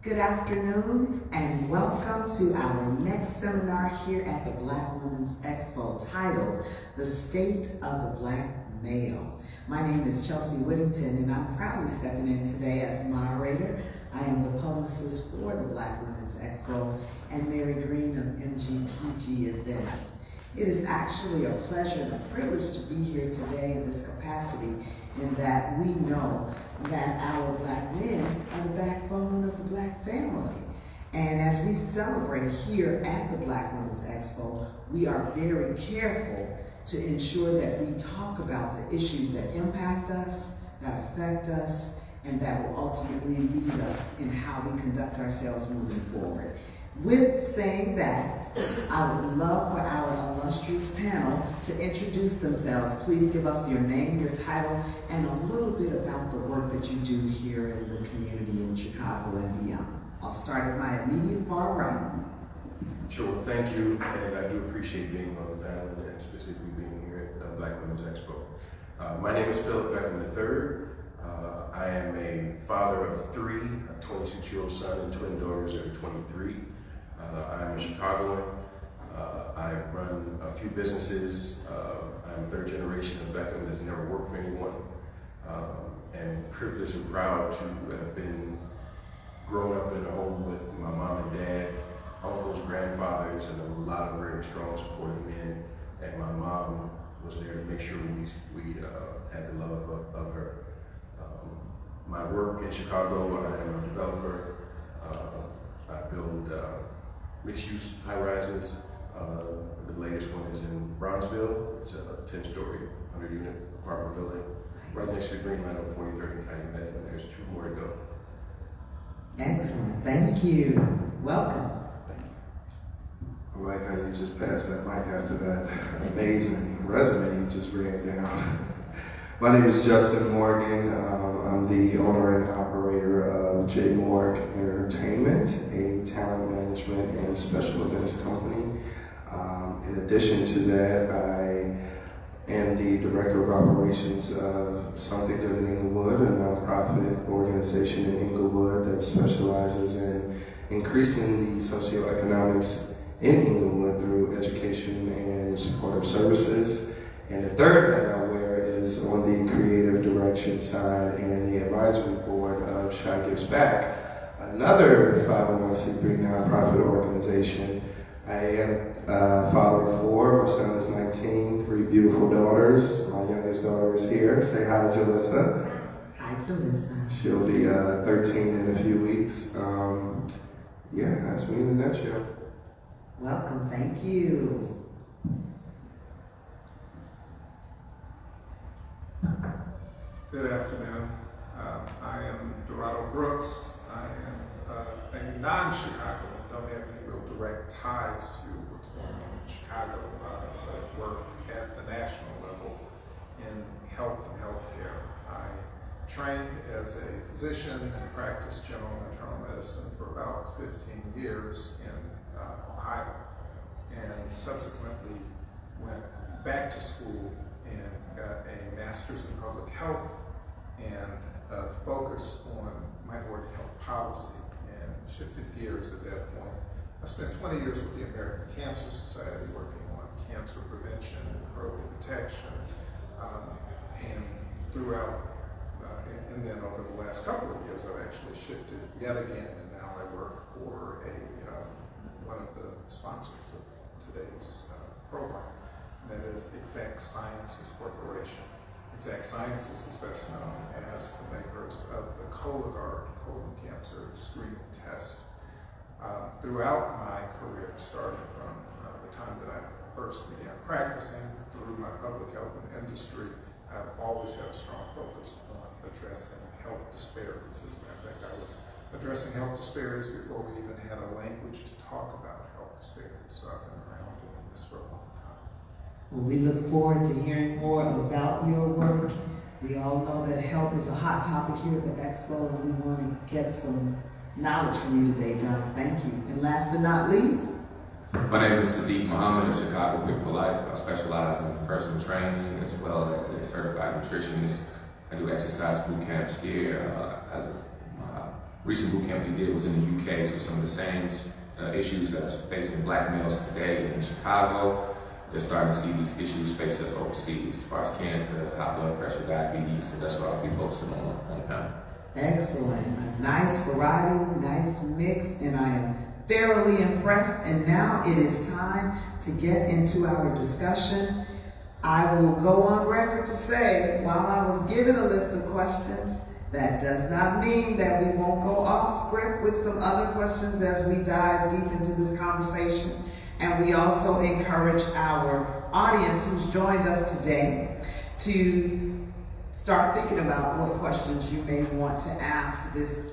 Good afternoon and welcome to our next seminar here at the Black Women's Expo titled The State of the Black Male. My name is Chelsea Whittington and I'm proudly stepping in today as moderator. I am the publicist for the Black Women's Expo and Mary Green of MGPG Events. It is actually a pleasure and a privilege to be here today in this capacity in that we know that our Black men are the backbone of the Black family. And as we celebrate here at the Black Women's Expo, we are very careful to ensure that we talk about the issues that impact us, that affect us, and that will ultimately lead us in how we conduct ourselves moving forward. With saying that, I would love for our illustrious panel to introduce themselves. Please give us your name, your title, and a little bit about the work that you do here in the community in Chicago and beyond. I'll start at my immediate far right. Sure, thank you, and I do appreciate being on the panel and specifically being here at Black Women's Expo. My name is Philip Beckham III. I am a father of three, a 26-year-old son and twin daughters that are 23. I'm a Chicagoan. I run a few businesses. I'm third generation of Beckham that's never worked for anyone. And privileged and proud to have been grown up in a home with my mom and dad, uncles, grandfathers, and a lot of very strong supportive men. And my mom was there to make sure we had the love of her. My work in Chicago, I am a developer. I build mixed-use high-rises. The latest one is in Brownsville. It's a 10-story, 100-unit apartment building right next to the Green Line on 43rd and County Medicine. There's two more to go. Excellent, thank you. Welcome. Thank you. I like how you just passed that mic after that amazing resume you just ran down. My name is Justin Morgan. I'm the owner and operator of J. Morg Entertainment, a talent management and special events company. In addition to that, I am the director of operations of Something Good in Inglewood, a nonprofit organization in Inglewood that specializes in increasing the socioeconomics in Inglewood through education and supportive services. And the third hat I wear is on the creative direction side and the advisory board of Shy Gives Back, another 501c3 nonprofit organization. I am a father of four. My son is 19, three beautiful daughters. My youngest daughter is here. Say hi, Jalissa. Hi, Jalissa. She'll be 13 in a few weeks. Yeah, that's me in a nutshell. Welcome, thank you. Good afternoon. I am Dorado Brooks. I am a non-Chicagoan. Don't have any real direct ties to what's going on in Chicago, but work at the national level in health and healthcare. I trained as a physician and practiced general and internal medicine for about 15 years in Ohio, and subsequently went back to school and got a master's in public health and focused on minority health policy, and shifted gears at that point. I spent 20 years with the American Cancer Society working on cancer prevention and early detection, and throughout, and then over the last couple of years I've actually shifted yet again, and now I work for one of the sponsors of today's program. That is Exact Sciences Corporation. Exact Sciences is best known as the makers of the Cologuard colon cancer screening test. Throughout my career, starting from the time that I first began practicing through my public health and industry, I've always had a strong focus on addressing health disparities. As a matter of fact, I was addressing health disparities before we even had a language to talk about health disparities. So I've been around doing this for a long time. Well, we look forward to hearing more about your work. We all know that health is a hot topic here at the Expo, and we want to get some knowledge from you today, Doug. Thank you. And last but not least, my name is Sadiq Muhammad of Chicago Fit for Life. I specialize in personal training as well as a certified nutritionist. I do exercise boot camps here as recent boot camp we did was in the UK, so some of the same issues that's facing black males today in Chicago, they're starting to see these issues face us overseas, as far as cancer, high blood pressure, diabetes, so that's what I'll be focusing on the panel. Excellent. A nice variety, nice mix, and I am thoroughly impressed. And now it is time to get into our discussion. I will go on record to say, while I was given a list of questions, that does not mean that we won't go off script with some other questions as we dive deep into this conversation. And we also encourage our audience who's joined us today to start thinking about what questions you may want to ask this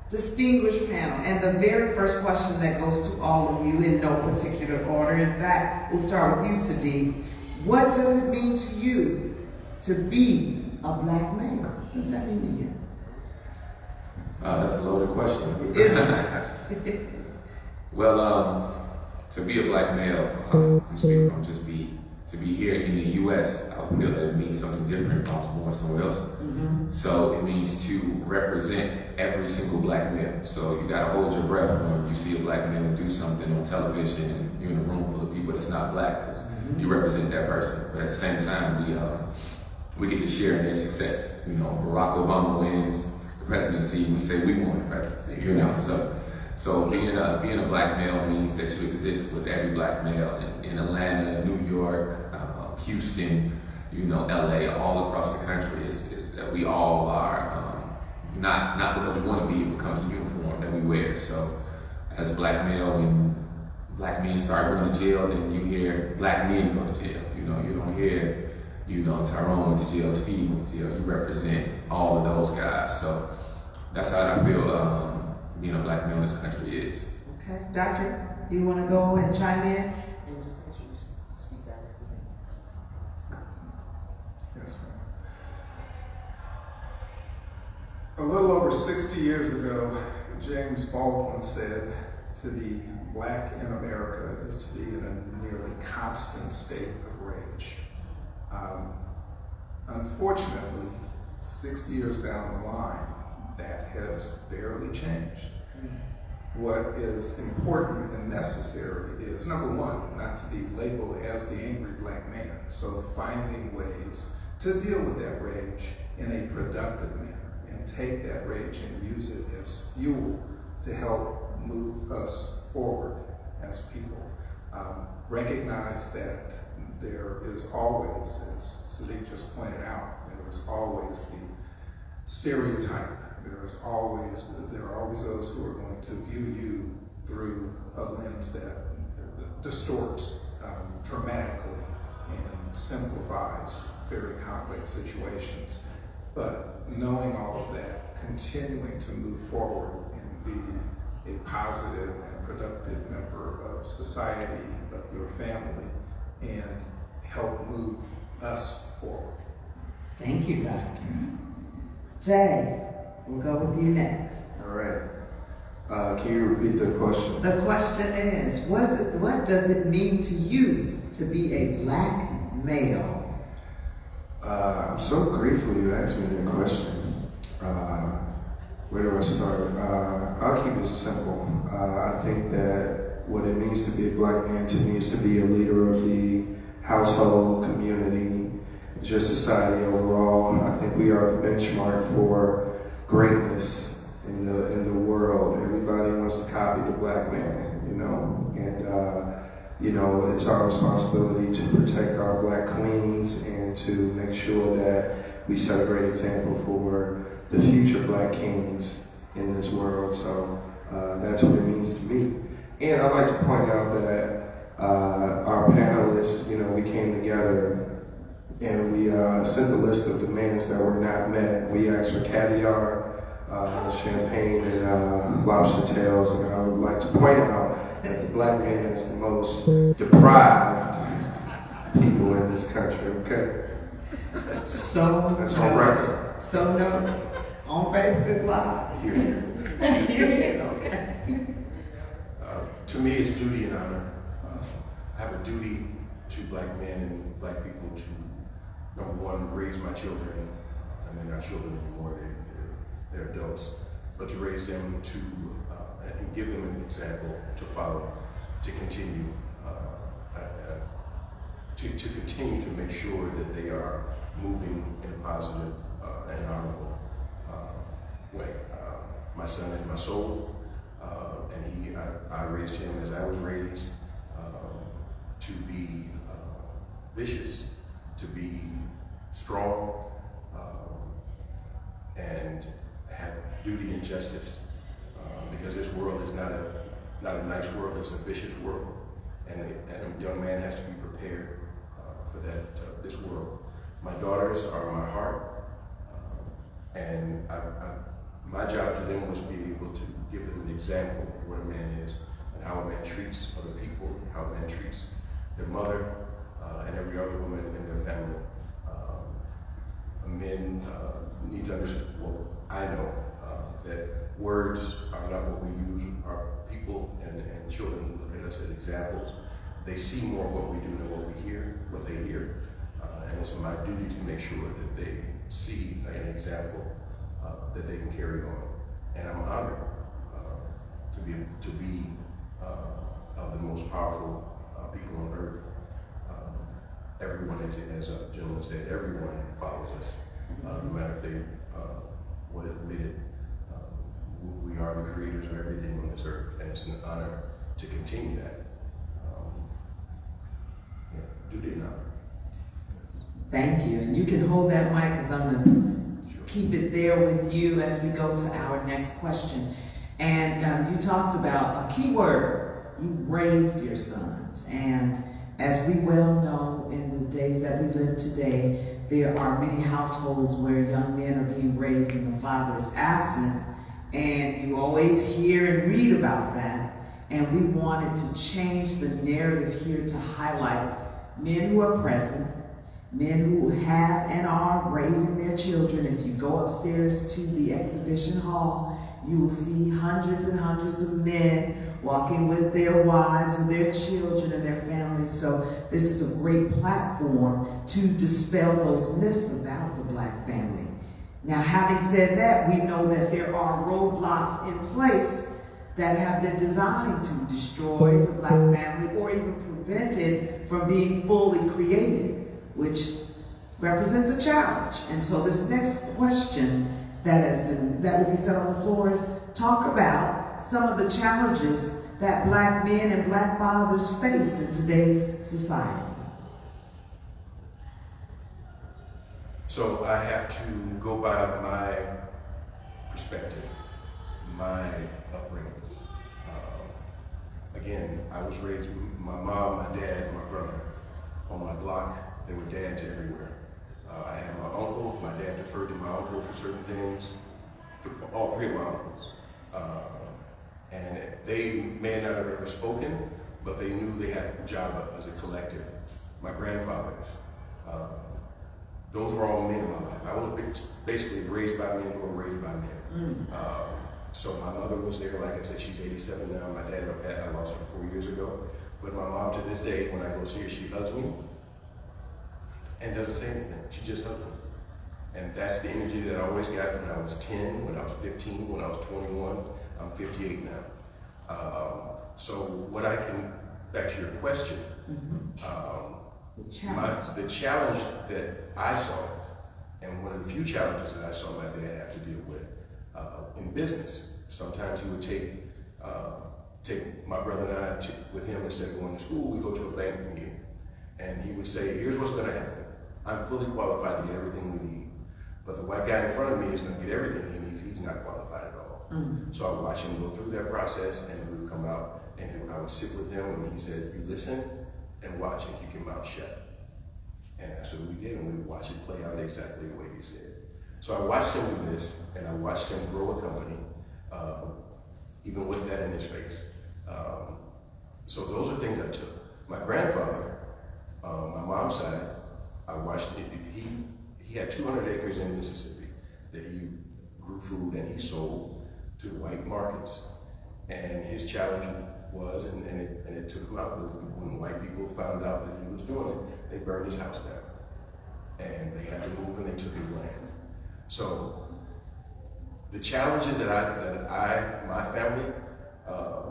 distinguished panel. And the very first question that goes to all of you in no particular order, in fact, we'll start with you, Sadiq. What does it mean to you to be a black male? What does that mean to you? That's a loaded question. Is it? Well, to be a black male, I'm speaking from to be here in the U.S., I feel that it means something different if I was born somewhere else. Mm-hmm. So it means to represent every single black male. So you gotta hold your breath when you see a black male do something on television and you're in a room full of people that's not black, because you represent that person. But at the same time, we get to share in their success. You know, Barack Obama wins the presidency, we say we won the presidency. You know, so being a black male means that you exist with every black male in Atlanta, New York, Houston, you know, LA, all across the country. Is that we all are not because we want to be, it becomes a uniform that we wear. So as a black male, when black men start going to jail, then you hear black men go to jail. You know, you don't hear, you know, Tyrone went to jail, Steve went to jail. You represent all of those guys. So that's how I feel being a black male in this country is. Okay, Doctor, you want to go and chime in? Yes, ma'am. A little over 60 years ago, James Baldwin said, to be black in America is to be in a nearly constant state of rage. Unfortunately, 60 years down the line, that has barely changed. What is important and necessary is, number one, not to be labeled as the angry black man. So finding ways to deal with that rage in a productive manner and take that rage and use it as fuel to help move us forward as people. Recognize that there is always, as Sadiq just pointed out, there is always the stereotype. There are always those who are going to view you through a lens that distorts dramatically and simplifies very complex situations. But knowing all of that, continuing to move forward and be a positive and productive member of society, of your family, and help move us forward. Thank you, Doctor. Jay, we'll go with you next. All right. Can you repeat the question? The question is, what does it mean to you to be a black male? I'm so grateful you asked me that question. Where do I start? I'll keep it simple. I think that what it means to be a black man to me is to be a leader of the household, community, just society overall. I think we are the benchmark for greatness in the world. Everybody wants to copy the black man, you know, and you know, it's our responsibility to protect our black queens and to make sure that we set a great example for the future black kings in this world. So that's what it means to me. And I'd like to point out that our panelists, you know, we came together and we sent a list of demands that were not met. We asked for caviar, champagne, and lobster tails. And I would like to point out that the black man is the most deprived people in this country, okay? So That's on record. So no, on Facebook Live. Here. Okay. To me, it's duty and honor. I have a duty to black men and black people to, number one, raise my children, and they're not children anymore, they're adults. but to raise them to and give them an example to follow, to continue to continue to make sure that they are moving in a positive and honorable way. My son is my soul, and I raised him as I was raised, to be vicious, to be strong, and have duty and justice, because this world is not a nice world, it's a vicious world, and a young man has to be prepared for that this world. My daughters are my heart, and my job to them was to be able to give them an example of what a man is, and how a man treats other people, how a man treats their mother, and every other woman in their family. Men need to understand, well, I know that words are not what we use. Our people and children look at us as examples. They see more what we do than what we hear, what they hear. And it's my duty to make sure that they see an example that they can carry on. And I'm honored to be of the most powerful people on earth. Everyone, as a gentleman said, everyone follows us, no matter if they would admit it. We are the creators of everything on this earth, and it's an honor to continue that. Duty and honor. Thank you. And you can hold that mic because I'm going to keep it there with you as we go to our next question. And you talked about a key word. You raised your sons. And as we well know, in the days that we live today, there are many households where young men are being raised and the father is absent. And you always hear and read about that. And we wanted to change the narrative here to highlight men who are present, men who have and are raising their children. If you go upstairs to the exhibition hall, you will see hundreds and hundreds of men walking with their wives and their children and their families. So this is a great platform to dispel those myths about the Black family. Now, having said that, we know that there are roadblocks in place that have been designed to destroy the Black family or even prevent it from being fully created, which represents a challenge. And so this next question that will be set on the floor is talk about some of the challenges that Black men and Black fathers face in today's society. So I have to go by my perspective, my upbringing. Again, I was raised with my mom, my dad, my brother on my block. There were dads everywhere. I had my uncle. My dad deferred to my uncle for certain things. All three of my uncles. And they may not have ever spoken, but they knew they had a job as a collective. My grandfathers. Those were all men in my life. I was basically raised by men who were raised by men. So my mother was there, like I said, she's 87 now. My dad, I lost him 4 years ago. But my mom, to this day, when I go see her, she hugs me and doesn't say anything. She just hugs me. And that's the energy that I always got when I was 10, when I was 15, when I was 21. I'm 58 now. So what I can, back to your question, the challenge that I saw, and one of the few challenges that I saw my dad have to deal with in business. Sometimes he would take my brother and I with him, instead of going to school, we go to a bank meeting. And he would say, here's what's going to happen. I'm fully qualified to get everything we need. But the white guy in front of me is going to get everything he needs. He's not qualified at all. So I would watch him go through that process, and we would come out, and I would sit with him, and he said, you listen and watch and keep your mouth shut. And that's what we did, and we would watch it play out exactly the way he said. So I watched him do this, and I watched him grow a company, even with that in his face. So those are things I took. My grandfather, my mom's side, I watched it. He had 200 acres in Mississippi that he grew food and he sold to white markets. And his challenge was, and it took him out, when white people found out that he was doing it, they burned his house down. And they had to move and they took his land. So the challenges that my family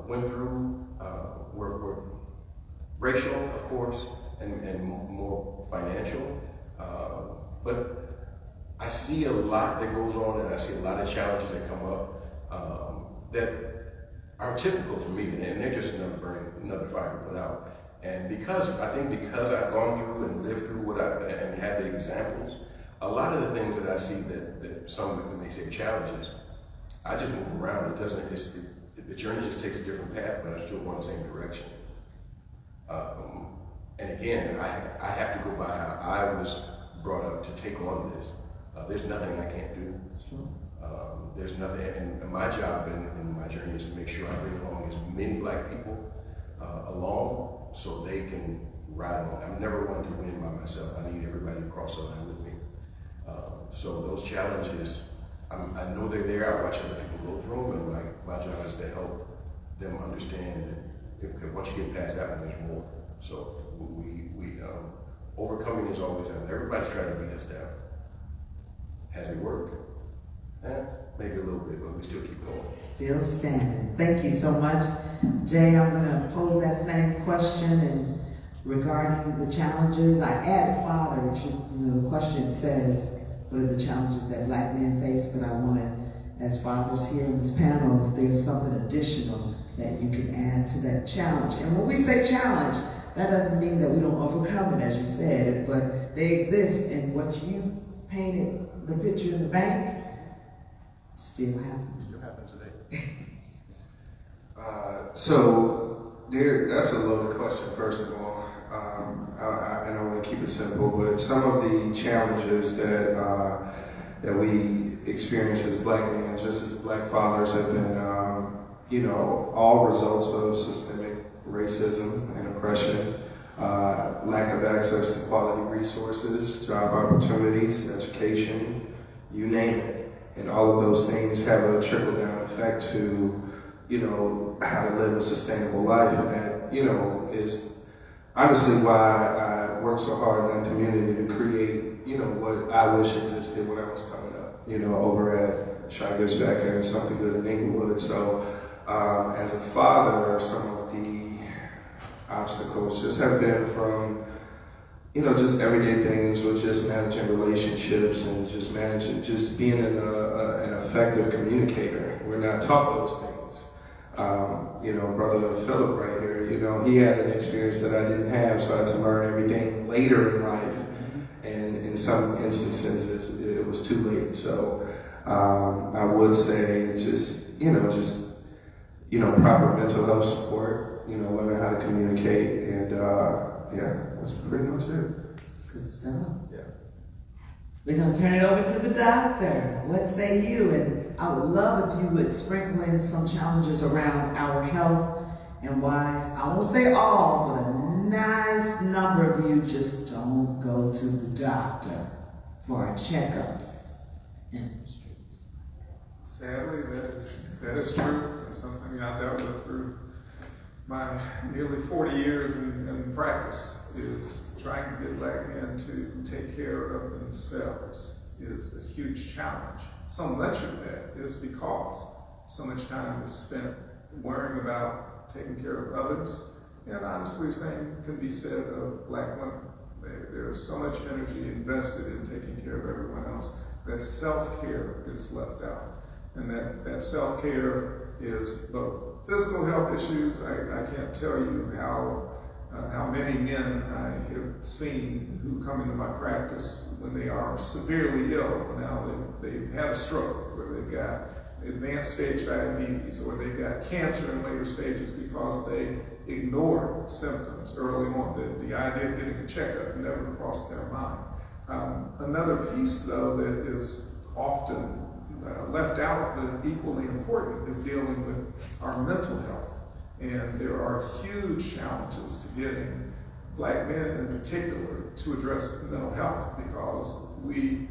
went through were racial, of course, and more financial. But I see a lot that goes on, and I see a lot of challenges that come up that are typical to me, and they're just another fire to put out. And because I've gone through and lived through and had the examples, a lot of the things that I see that some may say challenges, I just move around. The journey just takes a different path, but I still go in the same direction. And again, I have to go by how I was brought up to take on this. There's nothing I can't do. There's nothing, and my job in my journey is to make sure I bring along as many Black people along so they can ride along. I'm never one to win by myself. I need everybody to cross the line with me. So those challenges, I know they're there. I watch other people go through them, and my job is to help them understand that once you get past that one, there's more. So overcoming is always done. Everybody's trying to beat us down. Has it worked? Maybe a little bit, but we still keep going. Still standing. Thank you so much. Jay, I'm going to pose that same question and regarding the challenges. I added father, which the question says, what are the challenges that Black men face? But I wanted, as fathers here in this panel, if there's something additional that you can add to that challenge. And when we say challenge, that doesn't mean that we don't overcome it, as you said, but they exist, and what you painted the picture in the bank still happens. Still happens today. That's a loaded question, first of all. And I want to keep it simple, but some of the challenges that we experience as Black men, just as Black fathers, have been, all results of systemic racism and oppression, lack of access to quality resources, job opportunities, education, you name it. And all of those things have a trickle-down effect to, how to live a sustainable life. And that, is honestly why I work so hard in that community to create, what I wish existed when I was coming up, over at Shy Gives Back and Something Good in Inglewood. So as a father, some of the obstacles just have been from, just everyday things with just managing relationships and just being an effective communicator. We're not taught those things. Brother Philip right here, he had an experience that I didn't have, so I had to learn everything later in life. And in some instances, it was too late. So I would say proper mental health support, learning how to communicate, and that's pretty much it. Good stuff. Yeah. We're going to turn it over to the doctor. What say you? And I would love if you would sprinkle in some challenges around our health and wise. I won't say all, but a nice number of you just don't go to the doctor for our checkups. Sadly, that is true. It's something I dealt with through my nearly 40 years in practice, is trying to get Black men to take care of themselves is a huge challenge. So much of that is because so much time is spent worrying about taking care of others, and honestly, the same can be said of Black women. There's so much energy invested in taking care of everyone else that self-care gets left out. And that self-care is both physical health issues. I can't tell you how many men I have seen who come into my practice when they are severely ill. Now they've had a stroke, or they've got advanced stage diabetes, or they've got cancer in later stages because they ignored symptoms early on. The idea of getting a checkup never crossed their mind. Another piece, though, that is often left out but equally important is dealing with our mental health. And there are huge challenges to getting Black men in particular to address mental health, because we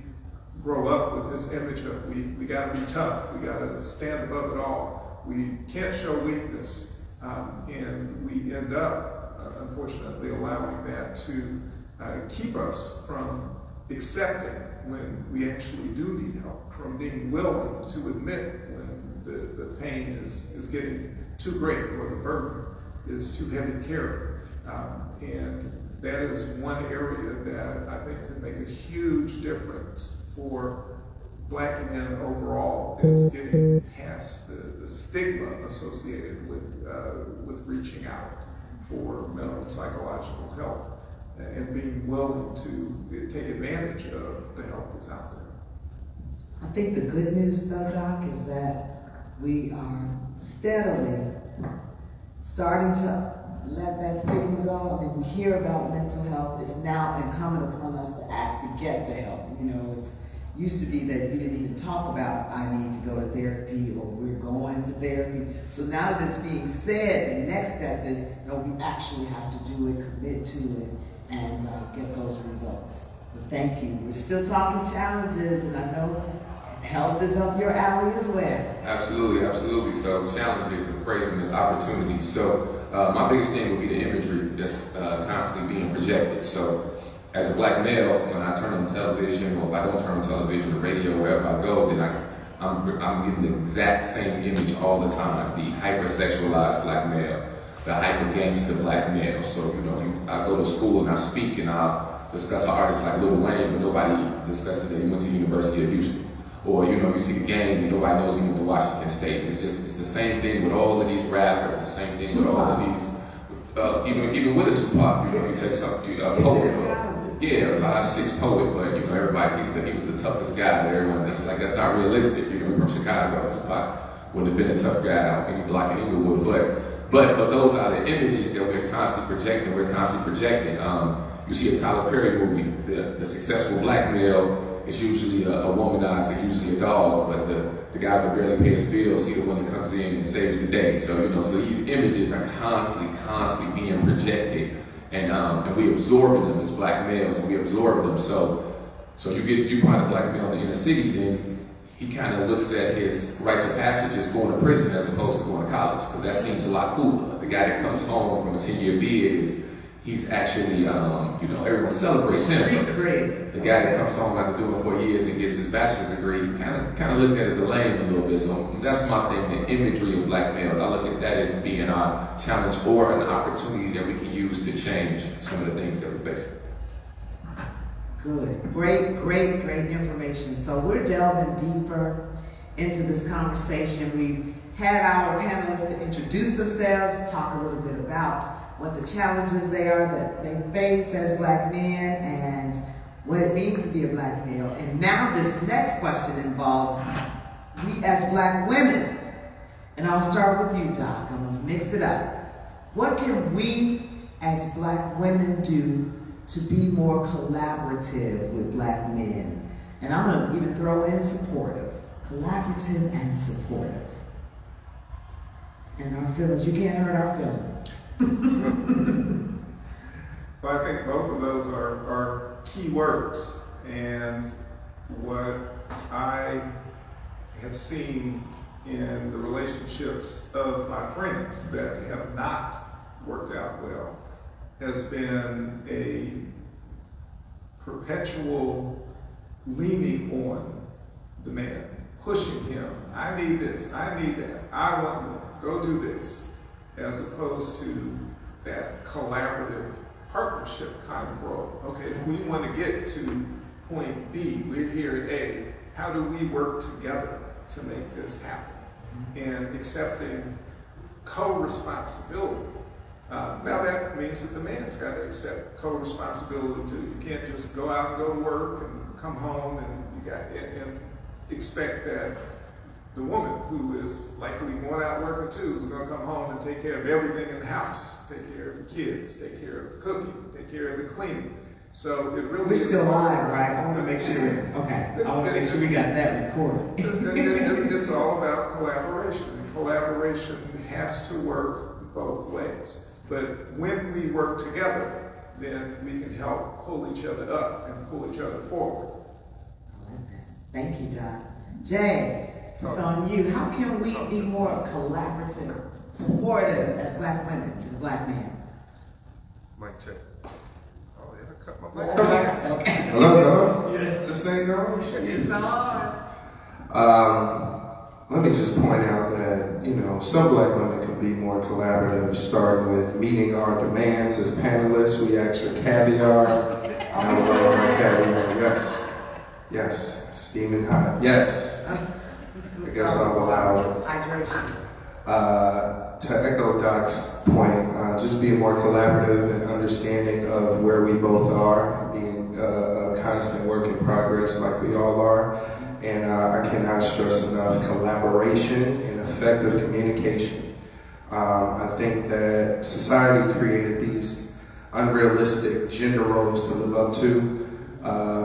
grow up with this image of we gotta be tough, we gotta stand above it all, we can't show weakness, and we end up, unfortunately, allowing that to keep us from accepting when we actually do need help, from being willing to admit when the pain is getting too great or the burden is too heavy to carry. And that is one area that I think can make a huge difference for Black men overall, is getting past the stigma associated with reaching out for mental and psychological help, and being willing to take advantage of the help that's out there. I think the good news though, Doc, is that we are steadily starting to let that stigma go. I mean, we hear about mental health. It's now incumbent upon us to act to get the help. You know, it's used to be that you didn't even talk about, I need to go to therapy, or we're going to therapy. So now that it's being said, the next step is, no, we actually have to do it, commit to it, and get those results. But thank you. We're still talking challenges, and I know health is up your alley as well. Absolutely, absolutely. So challenges and praising this opportunity. So my biggest thing would be the imagery that's constantly being projected. So as a Black male, when I turn on television, or if I don't turn on television or radio, wherever I go, then I'm getting the exact same image all the time. The hypersexualized Black male, the hyper gangster Black male. So, you know, I go to school and I speak and I'll discuss an artist like Lil Wayne, but nobody discusses that he went to the University of Houston. Or, you know, you see a game and nobody knows he went to Washington State. It's the same thing with all of these rappers, the same thing with all of these, even with a Tupac, you know, you take something, poet, yeah, 5'6" poet, but, you know, everybody thinks that he was the toughest guy, but everyone thinks like that's not realistic. You know, from Chicago, Tupac wouldn't have been a tough guy out any block in Inglewood, but those are the images that we're constantly projecting. You see a Tyler Perry movie, the successful Black male is usually a womanizer, usually a dog, but the guy that barely pays his bills, he's the one that comes in and saves the day. So, you know, so these images are constantly being projected, and we absorb them as Black males, and we absorb them. So you find a Black male in the inner city, then he kind of looks at his rites of passage as going to prison as opposed to going to college, because that seems a lot cooler. The guy that comes home from a 10-year bid he's actually, you know, everyone celebrates him. The guy that comes home after doing 4 years and gets his bachelor's degree, kind of looked at as a lame a little bit. So that's my thing, the imagery of Black males. I look at that as being our challenge or an opportunity that we can use to change some of the things that we're facing. Good, great information. So we're delving deeper into this conversation. We've had our panelists to introduce themselves, talk a little bit about what the challenges they are that they face as Black men and what it means to be a Black male. And now this next question involves we as Black women. And I'll start with you, Doc. I'm going to mix it up. What can we as Black women do to be more collaborative with Black men? And I'm going to even throw in supportive. Collaborative and supportive. And our feelings, you can't hurt our feelings. Well, I think both of those are key words, and what I have seen in the relationships of my friends that have not worked out well has been a perpetual leaning on the man, pushing him. I need this, I need that, I want more, go do this, as opposed to that collaborative partnership kind of role. Okay, if we want to get to point B, we're here at A, how do we work together to make this happen? And accepting co-responsibility. Now that means that the man's got to accept co-responsibility too. You can't just go out and go to work and come home and expect that the woman who is likely going out working too is going to come home and take care of everything in the house, take care of the kids, take care of the cooking, take care of the cleaning. So it really We're still live, right? I want to make sure. Okay, I want to make sure we got that recorded. It's all about collaboration. And collaboration has to work both ways. But when we work together, then we can help pull each other up and pull each other forward. I like that. Thank you, Doc. Jay, it's on you. How can we be more collaborative, supportive as Black women to the Black man? Mic check. Oh, yeah, Cut my mic off. Okay. Hello? Yes. This thing going? It's on. Let me just point out that, some black women can be more collaborative, starting with meeting our demands as panelists. We ask for caviar. I would love my caviar. Yes. Yes. Steaming hot. Yes. I guess I'm allowed. Hydration. To echo Doc's point, just being more collaborative and understanding of where we both are, being a constant work in progress like we all are. And I cannot stress enough collaboration and effective communication. I think that society created these unrealistic gender roles to live up to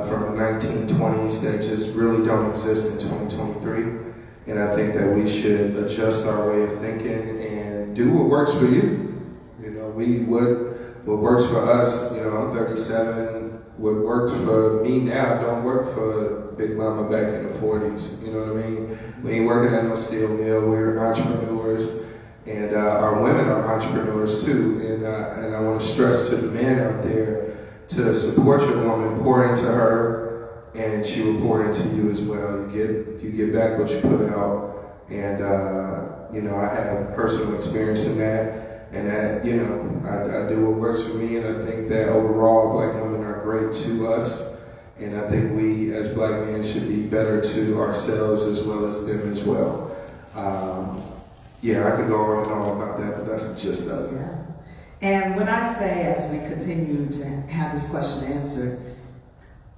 from the 1920s that just really don't exist in 2023. And I think that we should adjust our way of thinking and do what works for you. What works for us, I'm 37, what works for me now don't work for Big Mama back in the 40s. You know what I mean? We ain't working at no steel mill. We're entrepreneurs, and our women are entrepreneurs too. And I want to stress to the men out there to support your woman, pour into her, and she will pour into you as well. You get back what you put out, and I have personal experience in that. And that, I do what works for me, and I think that overall black women are great to us. And I think we as black men should be better to ourselves as well as them as well. I could go on and on about that, but that's the gist of it. Yeah. And when I say, as we continue to have this question answered,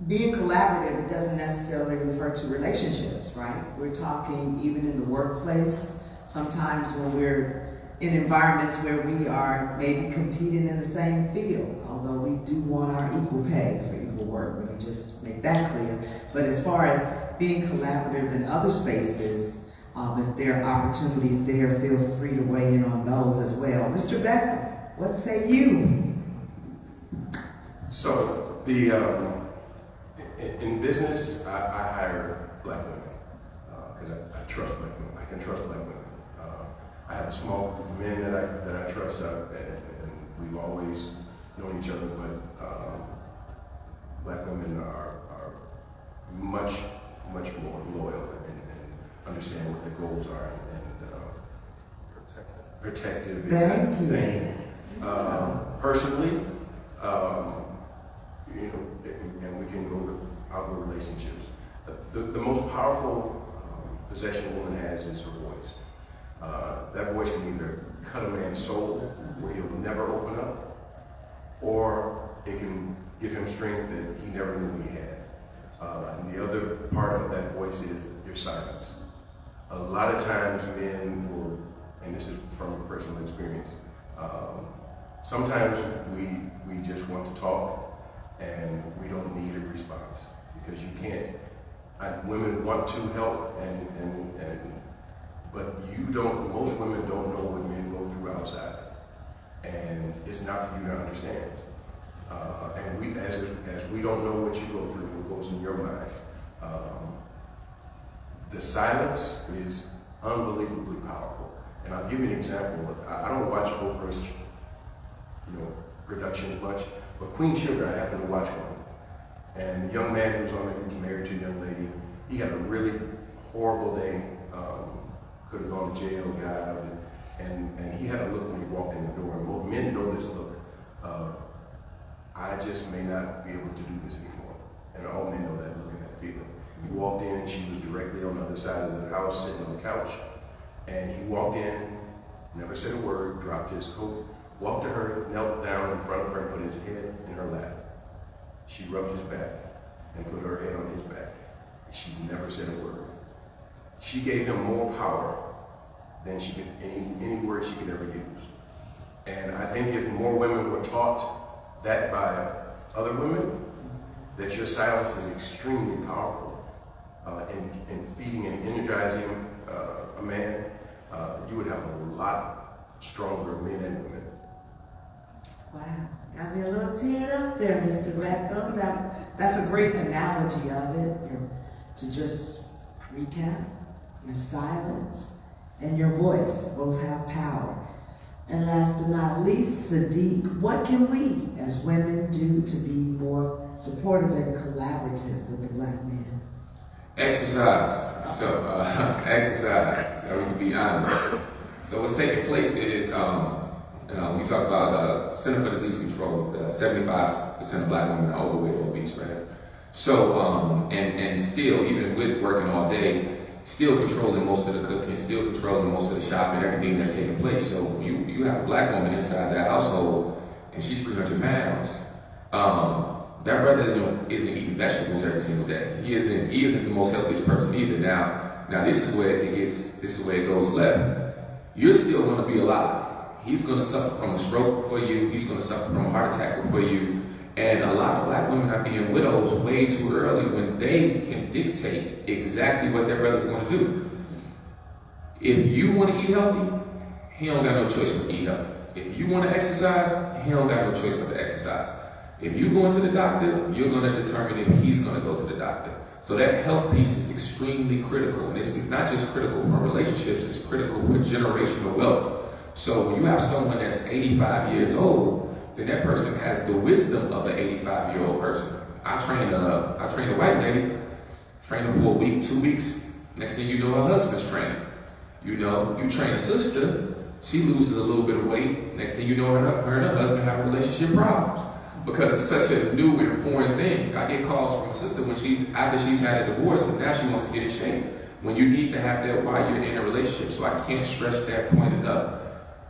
being collaborative, it doesn't necessarily refer to relationships, right? We're talking even in the workplace, sometimes when we're in environments where we are maybe competing in the same field, although we do want our equal pay for equal work. Let me just make that clear. But as far as being collaborative in other spaces, if there are opportunities there, feel free to weigh in on those as well. Mr. Beckham, what say you? So in business, I hire black women because I trust black women. I can trust black women. I have a small group of men that I trust, and we've always known each other. But black women are much more loyal and understand what their goals are and protective. Thank you. Thank you. Personally, and we can go with other relationships. The most powerful possession a woman has is her voice. That voice can either cut a man's soul where he'll never open up, or it can give him strength that he never knew he had. And the other part of that voice is your silence. A lot of times men will, and this is from personal experience, sometimes we just want to talk and we don't need a response because you can't. Women want to help but most women don't know what men go through outside. And it's not for you to understand. And we, as we don't know what you go through, what goes in your mind, the silence is unbelievably powerful. And I'll give you an example. I don't watch Oprah's, productions much, but Queen Sugar, I happen to watch one. And the young man who was on there, who was married to a young lady, he had a really horrible day. Could have gone to jail, got out, and he had a look when he walked in the door. And most men know this look. I just may not be able to do this anymore. And all men know that look and that feeling. He walked in, and she was directly on the other side of the house, sitting on the couch. And he walked in, never said a word, dropped his coat, walked to her, knelt down in front of her, and put his head in her lap. She rubbed his back and put her head on his back. She never said a word. She gave him more power than she could, any word she could ever use. And I think if more women were taught that by other women, that your silence is extremely powerful in feeding and energizing a man, you would have a lot stronger men and women. Wow, got me a little teared up there, Mr. Beckham. That's a great analogy of it, to just recap. Your silence and your voice both have power. And last but not least, Sadiq, what can we as women do to be more supportive and collaborative with the Black man? Exercise. So, exercise. So we can be honest. So what's taking place is, we talk about Center for Disease Control. 75% of Black women are overweight or obese, right? So, and still, even with working all day, still controlling most of the cooking, still controlling most of the shopping, everything that's taking place. So you have a Black woman inside that household, and she's 300 pounds. That brother isn't eating vegetables every single day. He isn't the most healthiest person either. Now this is where it goes left. You're still going to be alive. He's going to suffer from a stroke before you. He's going to suffer from a heart attack before you. And a lot of Black women are being widows way too early when they can dictate exactly what their brother's going to do. If you want to eat healthy, he don't got no choice but to eat healthy. If you want to exercise, he don't got no choice but to exercise. If you going to the doctor, you're going to determine if he's going to go to the doctor. So that health piece is extremely critical. And it's not just critical for relationships, it's critical for generational wealth. So when you have someone that's 85 years old, then that person has the wisdom of an 85-year-old person. I trained a white lady, trained her for a week, 2 weeks. Next thing you know, her husband's training. You know, you train a sister, she loses a little bit of weight. Next thing you know, her and her husband have relationship problems because it's such a new and foreign thing. I get calls from my sister after she's had a divorce and now she wants to get in shape. When you need to have that while you're in a relationship. So I can't stress that point enough.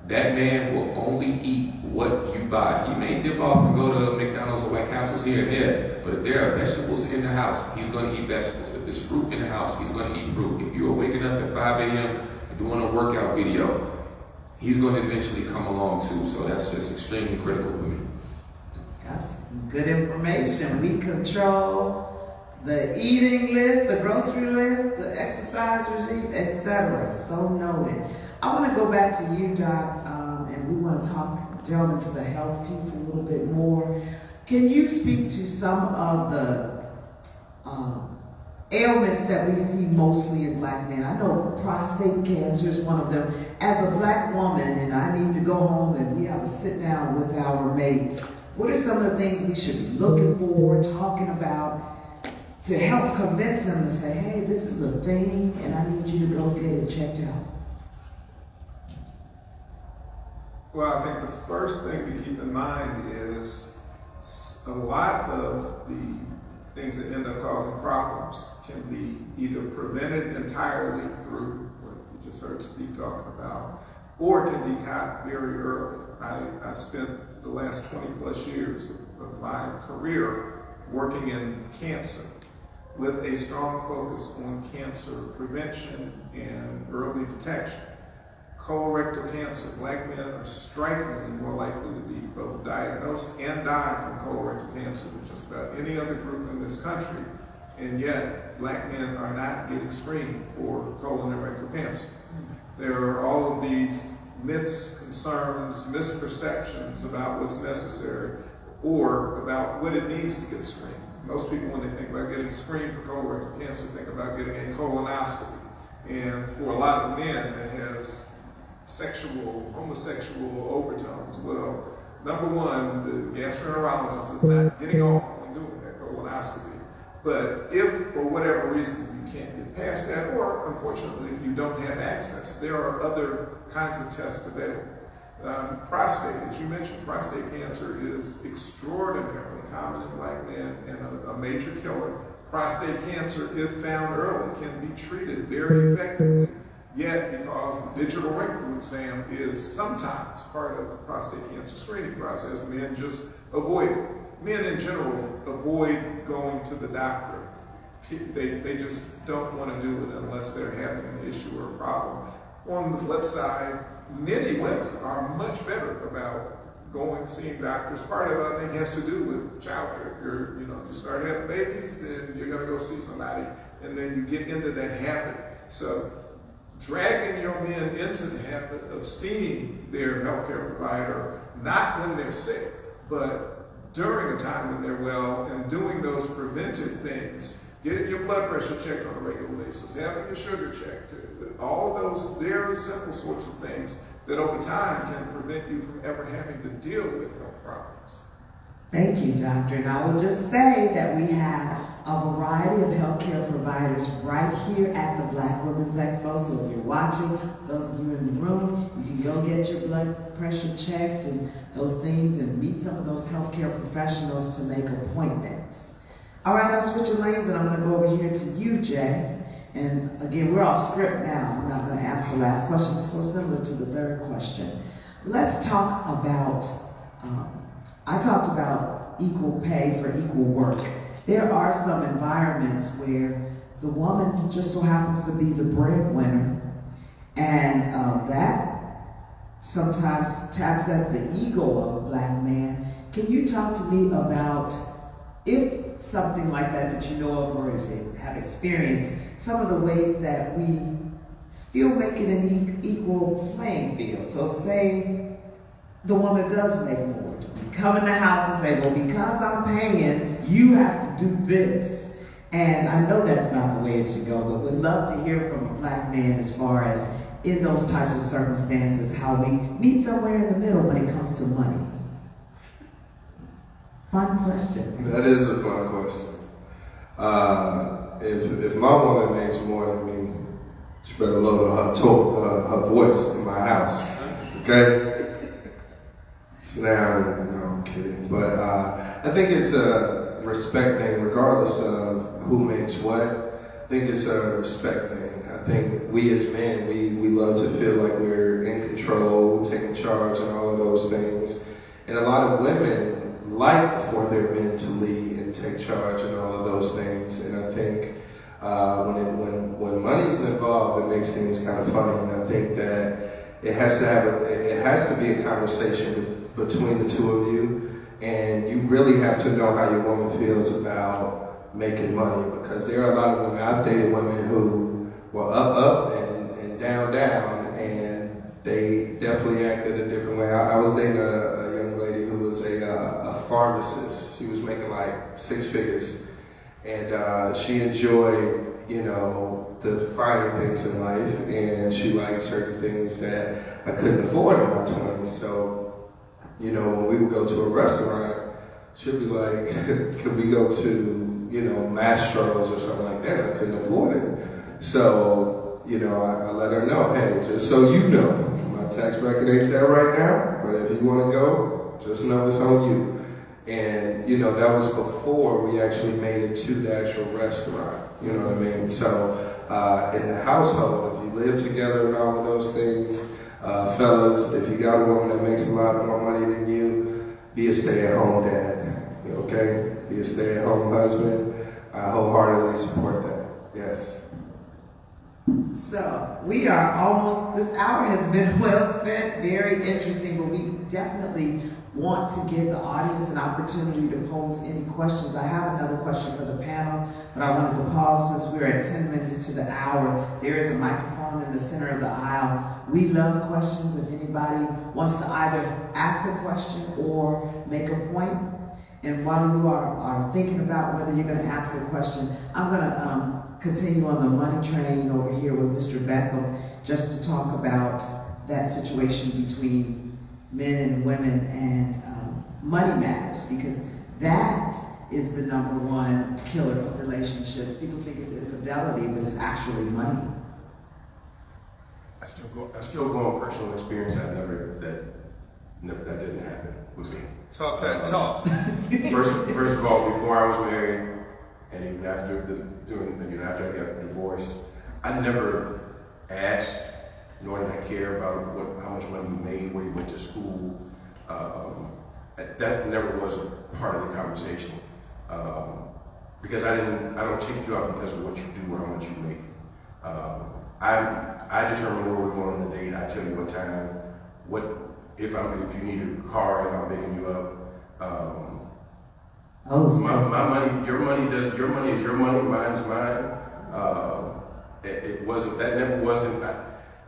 That man will only eat what you buy. He may dip off and go to McDonald's or White Castles here and there, but if there are vegetables in the house, he's going to eat vegetables. If there's fruit in the house, he's going to eat fruit. If you are waking up at 5 a.m. and doing a workout video, he's going to eventually come along too. So that's just extremely critical for me. That's good information. We control the eating list, the grocery list, the exercise regime, etc. So noted. I want to go back to you, Doc, and we want to delve into the health piece a little bit more. Can you speak to some of the ailments that we see mostly in Black men? I know prostate cancer is one of them. As a Black woman, and I need to go home and we have a sit down with our mate, what are some of the things we should be looking for, talking about, to help convince him to say, hey, this is a thing and I need you to go get it checked out? Well, I think the first thing to keep in mind is a lot of the things that end up causing problems can be either prevented entirely through what we just heard Steve talking about, or can be caught very early. I spent the last 20 plus years of my career working in cancer with a strong focus on cancer prevention and early detection. Colorectal cancer, Black men are strikingly more likely to be both diagnosed and die from colorectal cancer than just about any other group in this country. And yet, Black men are not getting screened for colon and rectal cancer. There are all of these myths, concerns, misperceptions about what's necessary or about what it means to get screened. Most people, when they think about getting screened for colorectal cancer, think about getting a colonoscopy. And for a lot of men, it has sexual, homosexual overtones. Well, number one, the gastroenterologist is not getting off on doing that colonoscopy. But if, for whatever reason, you can't get past that, or unfortunately, if you don't have access, there are other kinds of tests available. Prostate, as you mentioned, prostate cancer is extraordinarily common in Black men and a major killer. Prostate cancer, if found early, can be treated very effectively. Yet, because the digital rectal exam is sometimes part of the prostate cancer screening process, men just avoid it. Men in general avoid going to the doctor. They just don't want to do it unless they're having an issue or a problem. On the flip side, many women are much better about seeing doctors. Part of it, I think, has to do with childcare. If you start having babies, then you're going to go see somebody, and then you get into that habit. So, dragging your men into the habit of seeing their healthcare provider, not when they're sick, but during a time when they're well, and doing those preventive things, getting your blood pressure checked on a regular basis, having your sugar checked, all those very simple sorts of things that over time can prevent you from ever having to deal with health problems. Thank you, Doctor. And I will just say that we have a variety of healthcare providers right here at the Black Women's Expo. So if you're watching, those of you in the room, you can go get your blood pressure checked and those things and meet some of those healthcare professionals to make appointments. All right, I'm switching lanes and I'm going to go over here to you, Jay. And again, we're off script now. I'm not going to ask the last question. It's so similar to the third question. Let's talk about, I talked about equal pay for equal work. There are some environments where the woman just so happens to be the breadwinner, and that sometimes taps at the ego of a black man. Can you talk to me about, if something like that you know of, or if you have experienced, some of the ways that we still make it an equal playing field? So say the woman does make more. You come in the house and say, well, because I'm paying, you have to do this. And I know that's not the way it should go, but we'd love to hear from a black man as far as in those types of circumstances, how we meet somewhere in the middle when it comes to money. Fun question. That is a fun question. If my woman makes more than me, she better lower her voice in my house. Okay? So now, no, I'm kidding. But I think it's a respect thing, regardless of who makes what. I think it's a respect thing. I think we as men, we love to feel like we're in control, taking charge, and all of those things. And a lot of women like for their men to lead and take charge and all of those things. And I think when money is involved, it makes things kind of funny. And I think that it has to be a conversation between the two of you, and you really have to know how your woman feels about making money, because there are a lot of women, I've dated women who were up and down, and they definitely acted a different way. I was dating a young lady who was a pharmacist. She was making like 6 figures, and she enjoyed, the finer things in life, and she liked certain things that I couldn't afford in my 20s. So, when we would go to a restaurant, she'd be like, could we go to, Mastro's or something like that? I couldn't afford it. So, I let her know, hey, just so you know, my tax bracket ain't there right now, but if you want to go, just know it's on you. And, that was before we actually made it to the actual restaurant, you know what I mean? So, in the household, if you live together and all of those things, fellas, if you got a woman that makes a lot more money than you, be a stay-at-home dad, okay? Be a stay-at-home husband. I wholeheartedly support that, yes. So we are almost, this hour has been well spent, very interesting, but we definitely want to give the audience an opportunity to pose any questions. I have another question for the panel, but I wanted to pause since we're at 10 minutes to the hour. There is a microphone in the center of the aisle. We love questions. If anybody wants to either ask a question or make a point, and while you are thinking about whether you're going to ask a question, I'm going to continue on the money train over here with Mr. Beckham, just to talk about that situation between men and women and money matters, because that is the #1 killer of relationships. People think it's infidelity, but it's actually money. I still go on personal experience. That didn't happen with me. Talk that talk. First of all, before I was married, and even after after I got divorced, I never asked, nor did I care about how much money you made, where you went to school. That never was a part of the conversation, because I don't take you out because of what you do or how much you make. I determine where we're going on the date. I tell you what time, if you need a car, if I'm picking you up. My money, your money is your money, mine's mine. That never wasn't.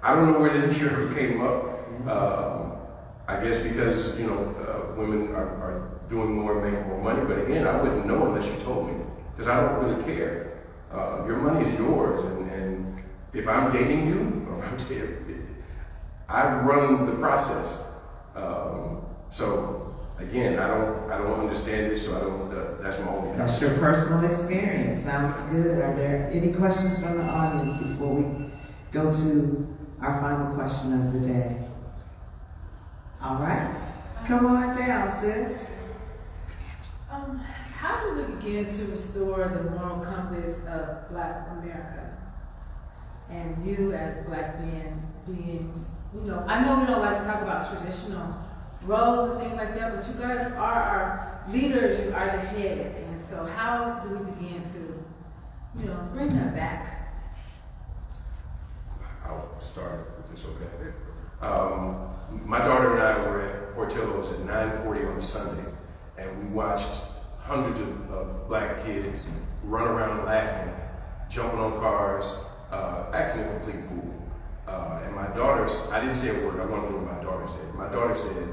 I don't know where this issue ever came up. I guess because women are doing more and making more money. But again, I wouldn't know unless you told me, because I don't really care. Your money is yours, and if I'm dating you, or if I run the process. So again, I don't understand it, so I don't. That's my only. That's your personal experience. Sounds good. Are there any questions from the audience before we go to our final question of the day? All right, come on down, sis. How do we begin to restore the moral compass of Black America? And you as Black men being, I know we don't like to talk about traditional roles and things like that, but you guys are our leaders, you are the head. And so how do we begin to, bring that back? I'll start if it's okay. My daughter and I were at Portillo's at 9:40 on Sunday, and we watched hundreds of Black kids run around laughing, jumping on cars, acting a complete fool. And my daughters, I didn't say a word, I wanted to know what my daughter said. My daughter said,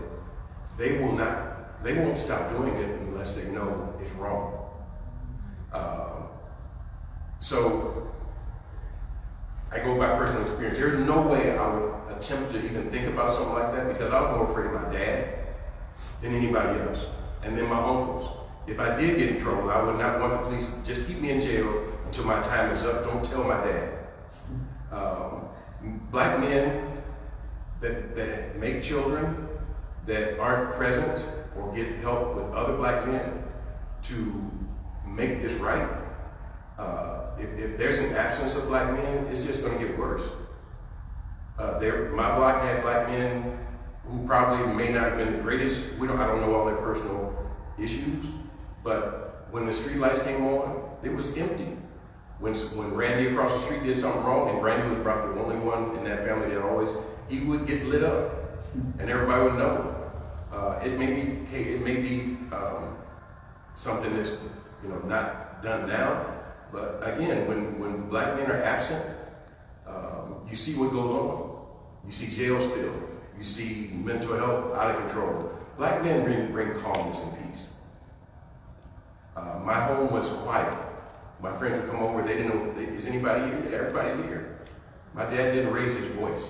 they won't stop doing it unless they know it's wrong. So I go by personal experience. There's no way I would attempt to even think about something like that because I was more afraid of my dad than anybody else. And then my uncles. If I did get in trouble, I would not want the police to just keep me in jail until my time is up. Don't tell my dad. Black men that make children that aren't present or get help with other Black men to make this right. If there's an absence of Black men, it's just going to get worse. My block had Black men who probably may not have been the greatest. I don't know all their personal issues, but when the street lights came on, it was empty. When Randy across the street did something wrong, and Randy was about the only one in that family that he would get lit up, and everybody would know. It may be something that's not done now, but again, when Black men are absent, you see what goes on. You see jails filled. You see mental health out of control. Black men bring calmness and peace. My home was quiet. My friends would come over, they didn't know, is anybody here? Everybody's here. My dad didn't raise his voice.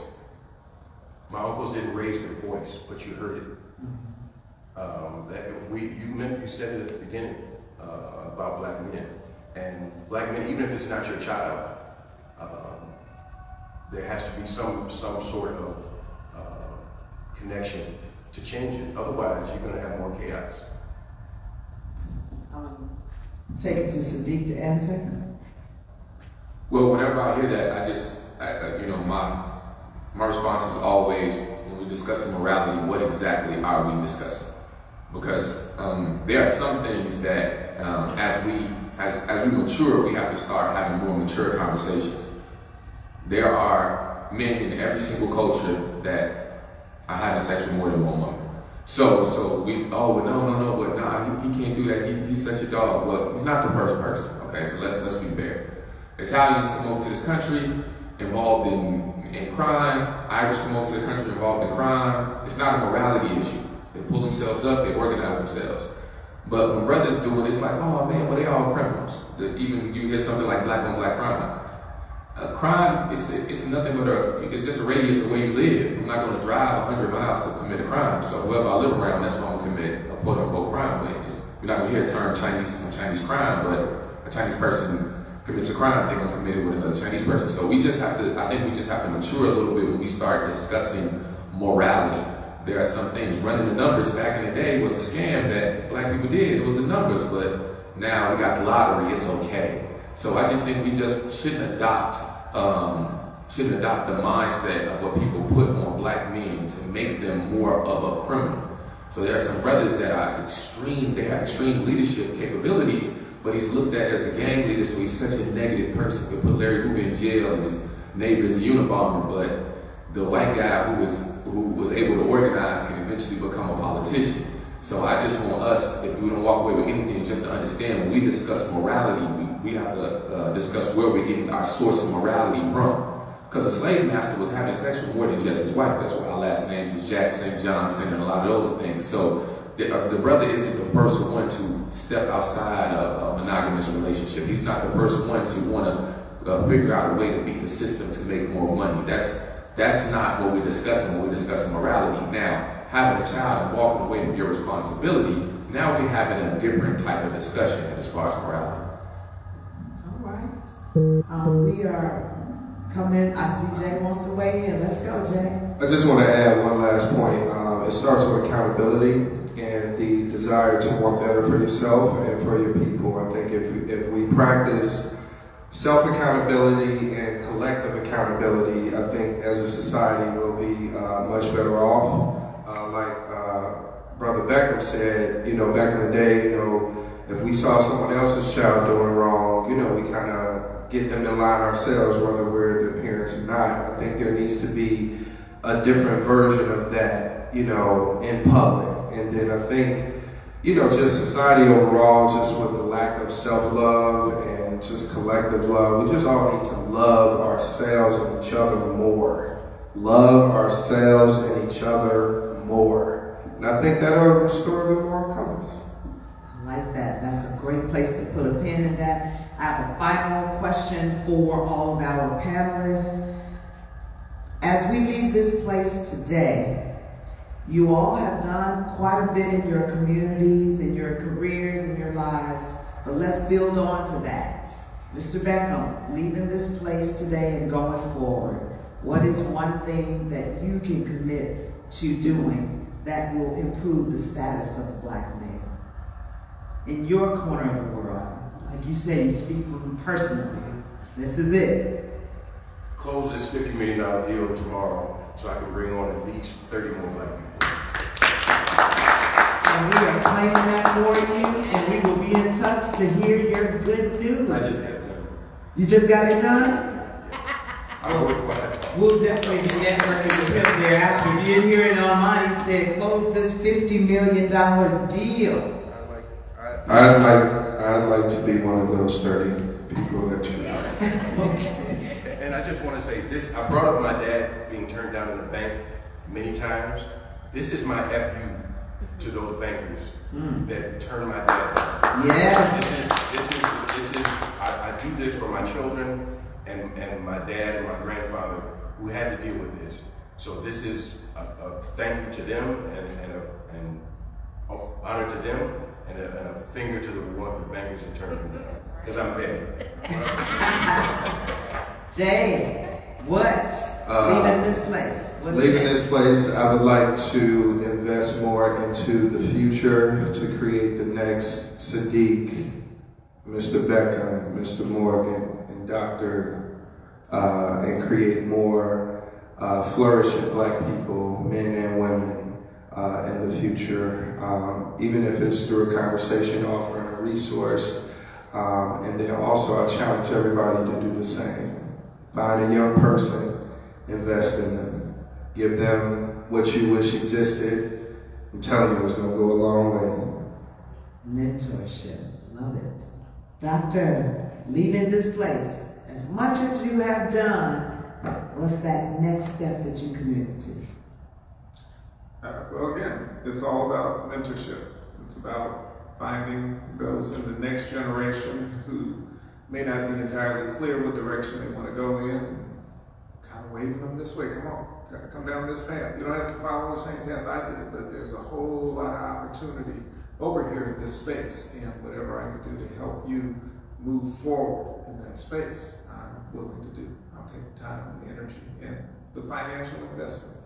My uncles didn't raise their voice, but you heard it. You said it at the beginning about Black men. And Black men, even if it's not your child, there has to be some sort of connection to change it. Otherwise, you're going to have more chaos. Take it to Sadiq to answer. Well, whenever I hear that, my response is always, when we're discussing morality, what exactly are we discussing? Because there are some things that as we mature, we have to start having more mature conversations. There are men in every single culture that are having sex with more than one woman. So we, he can't do that. He's such a dog. Well, he's not the first person. Okay, so let's be fair. Italians come over to this country involved in crime. Irish come over to the country involved in crime. It's not a morality issue. They pull themselves up. They organize themselves. But when brothers do it, it's like, oh man, well they all criminals. Even you hear something like black on black crime. Crime, it's nothing but it's just a radius of where you live. I'm not going to drive 100 miles to commit a crime. So whoever I live around, that's what I'm going to commit a quote unquote crime with. You're not going to hear the term Chinese crime, but a Chinese person commits a crime, they're going to commit it with another Chinese person. So I think we just have to mature a little bit when we start discussing morality. There are some things. Running the numbers back in the day was a scam that black people did. It was the numbers, but now we got the lottery, it's okay. So I just think we just shouldn't adopt the mindset of what people put on black men to make them more of a criminal. So there are some brothers that are they have extreme leadership capabilities, but he's looked at as a gang leader, so he's such a negative person. We put Larry Hoover in jail and his neighbor's the Unabomber, but the white guy who was able to organize can eventually become a politician. So I just want us, if we don't walk away with anything, just to understand when we discuss morality, we have to discuss where we're getting our source of morality from. Because the slave master was having sex with more than just his wife. That's why our last names is Jackson, Johnson, and a lot of those things. So the brother isn't the first one to step outside of a monogamous relationship. He's not the first one to want to figure out a way to beat the system to make more money. That's not what we're discussing when we're discussing morality. Now, having a child and walking away from your responsibility, now we're having a different type of discussion as far as morality. All right. We are coming. I see Jay wants to weigh in. Let's go, Jay. I just want to add one last point. It starts with accountability and the desire to want better for yourself and for your people. I think if we practice self-accountability and collective accountability, I think as a society we'll be much better off. Like Brother Beckham said, back in the day, if we saw someone else's child doing wrong, we kind of get them in line ourselves, whether we're the parents or not. I think there needs to be a different version of that, in public. And then I think, just society overall, just with the lack of self-love and just collective love, we just all need to love ourselves and each other more. Love ourselves and each other more. And I think that'll restore the moral compass. I like that. That's a great place to put a pin in that. I have a final question for all of our panelists. As we leave this place today, you all have done quite a bit in your communities, in your careers, in your lives, but let's build on to that. Mr. Beckham, leaving this place today and going forward, what is one thing that you can commit to doing that will improve the status of the Black male in your corner of the world? Like you say, you speak from personally. This is it. Close this $50 million deal tomorrow so I can bring on at least 30 more Black people. And we are claiming that for you, and we will be in touch to hear your good news. I just had it done. You just got it done? I work well. We'll definitely be networking with him there after being here in Almighty said, close this $50 million deal. I'd like to be one of those 30 people that you know. Okay. And I just want to say this, I brought up my dad being turned down in the bank many times. This is my FU to those bankers that turned my dad down. Yes. I do this for my children and my dad and my grandfather who had to deal with this. So this is a thank you to them and honor to them and a finger to the bankers that turned them down. Because I'm bad. Jay, what? Leaving this place. Leaving this place, I would like to invest more into the future to create the next Sadiq, Mr. Beckham, Mr. Morgan, and Dr. And create more flourishing Black people, men and women, in the future. Even if it's through a conversation, offering a resource. And then also I challenge everybody to do the same. Find a young person, invest in them. Give them what you wish existed. I'm telling you, it's going to go a long way. Mentorship. Love it. Doctor, leaving this place, as much as you have done, what's that next step that you committed to? Well, again, it's all about mentorship. It's about finding those in the next generation who may not be entirely clear what direction they want to go in, and kind of waving them this way. Come on, come down this path. You don't have to follow the same path I did, but there's a whole lot of opportunity over here in this space, and whatever I can do to help you move forward in that space, I'm willing to do. I'll take the time and the energy and the financial investment.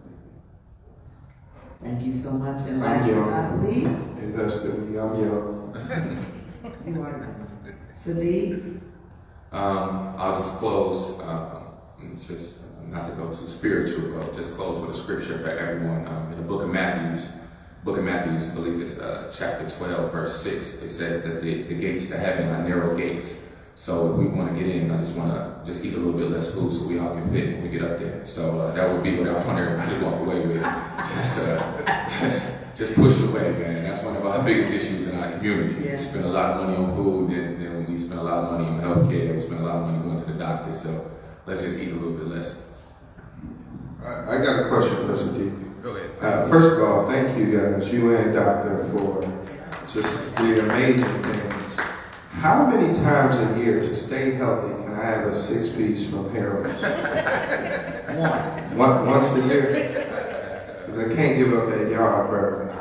Thank you so much. And I'm last but young. not least, Invest in me, I'm young. you are Sadiq. I'll just close, just not to go too spiritual, but just close with a scripture for everyone. In the book of Matthew, I believe it's chapter 12, verse 6, it says that the gates to heaven are narrow gates. So if we want to get in, I just want to eat a little bit less food so we all can fit when we get up there. So that would be what I want everybody to walk away with. Just push away, man. That's one of our biggest issues in our community. Yeah. We spend a lot of money on food, and we spend a lot of money on healthcare, we spend a lot of money going to the doctor. So let's just eat a little bit less. I got a question for Sadiq. Go ahead. First of all, thank you guys, you and Doctor, for just the amazing things. How many times a year, to stay healthy, can I have a 6-piece from Harold's? Once a year. Because I can't give up that yard bird.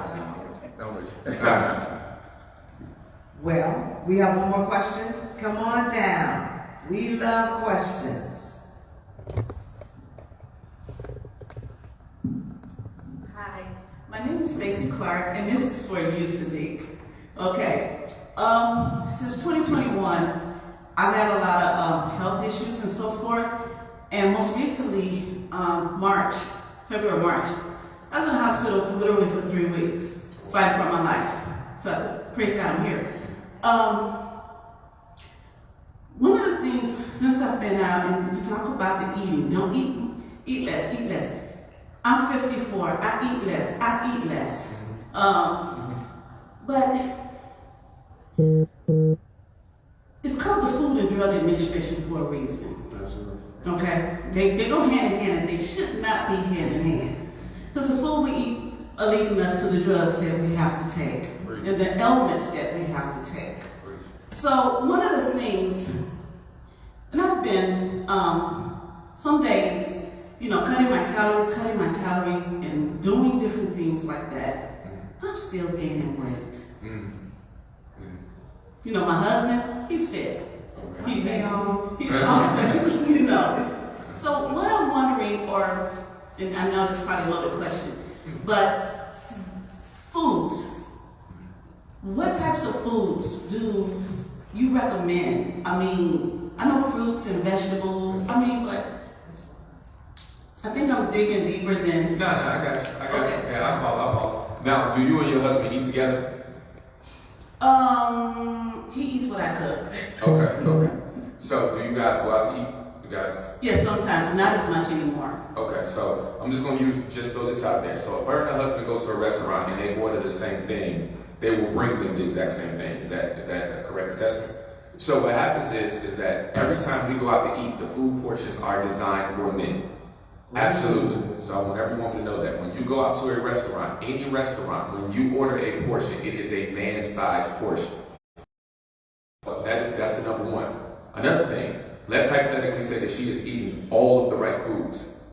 Well, we have one more question. Come on down. We love questions. Hi, my name is Stacy Clark, and this is for you, Sadiq. Okay, since 2021, I've had a lot of health issues and so forth, and most recently, February, March, I was in the hospital for literally for 3 weeks, fighting for my life. So, praise God, I'm here. One of the things, since I've been out, and you talk about the eating, don't eat less, eat less. I'm 54, I eat less. But it's called the Food and Drug Administration for a reason. Okay? They go hand in hand, and they should not be hand in hand. Because the food we eat are leading us to the drugs that we have to take, and the ailments that we have to take. So one of the things, and I've been, some days, cutting my calories and doing different things like that, I'm still gaining weight. My husband, he's fit. He's home, So what I'm wondering, and I know this is probably a loaded question, but foods, what types of foods do you recommend? I mean, I know fruits and vegetables, but I think I'm digging deeper than... No, I got you. Okay. Yeah, I follow. Now, do you and your husband eat together? He eats what I cook. Okay. So, do you guys go out to eat? You guys? Yes, sometimes, not as much anymore. Okay, so I'm just going to just throw this out there. So if her and her husband go to a restaurant and they order the same thing, they will bring them the exact same thing. Is that a correct assessment? So what happens is that every time we go out to eat, the food portions are designed for men. Absolutely. So I want everyone to know that when you go out to a restaurant, any restaurant, when you order a portion, it is a man-sized portion. That's the number one. Another thing, let's hypothetically say that she is eating all of the right foods.